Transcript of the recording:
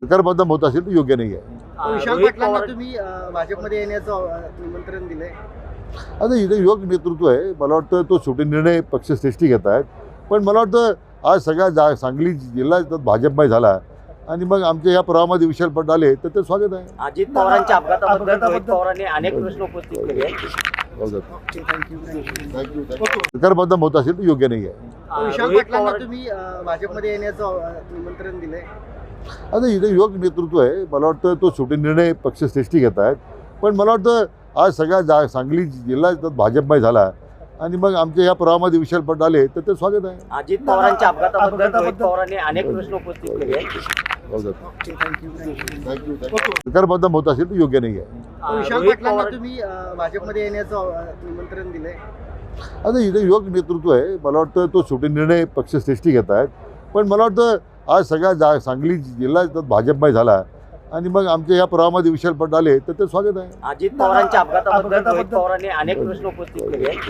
सरकार होत असेल तर योग्य नाही आहे. विशाल पाटलांना तुम्ही भाजपमध्ये येण्याचं निमंत्रण दिलंय. आता इथे योग्य नेतृत्व आहे. मला वाटतं तो शेवटी निर्णय पक्षश्रेष्ठी घेत आहेत. पण मला वाटतं आज सगळ्या सांगली जिल्हा भाजपमय झाला आणि मग आमच्या या प्रवाहामध्ये विशाल पाटील आले तर ते स्वागत आहे. अजित पवारांच्या अपघाताबद्दल रोहित पवारांनी अनेक प्रश्न उपस्थित केले आहेत. सरकार होत असेल तर योग्य नाही आहे. विशाल रोहित पाटलांना पवार- तुम्ही भाजपमध्ये येण्याचं निमंत्रण दिलंय. आता इथे योग्य नेतृत्व आहे. मला वाटतं तो शेवटी निर्णय पक्षश्रेष्ठी घेत आहेत. पण मला वाटतं आज सगळ्या सांगली जिल्हा भाजपमय झाला आणि मग आमच्या या प्रवाहामध्ये विशाल पाटील आले तर ते स्वागत आहे. अजित पवारांच्या अपघाताबद्दल रोहित पवारांनी अनेक प्रश्न उपस्थित केले आहेत. सरकार होत असेल तर योग्य नाही आहे. विशाल रोहित पाटलांना पवार- तुम्ही भाजपमध्ये येण्याचं निमंत्रण दिलंय. आता इथे योग्य नेतृत्व आहे. मला वाटतं तो शेवटी निर्णय पक्षश्रेष्ठी घेत आहेत. पण मला वाटतं आज सगळ्या सांगली जिल्हा भाजपमय झाला आणि मग आमच्या या प्रवाहामध्ये विशाल पाटील आले तर ते स्वागत आहे. अजित पवारांच्या अपघाताबद्दल रोहित पवारांनी अनेक प्रश्न उपस्थित केले आहेत.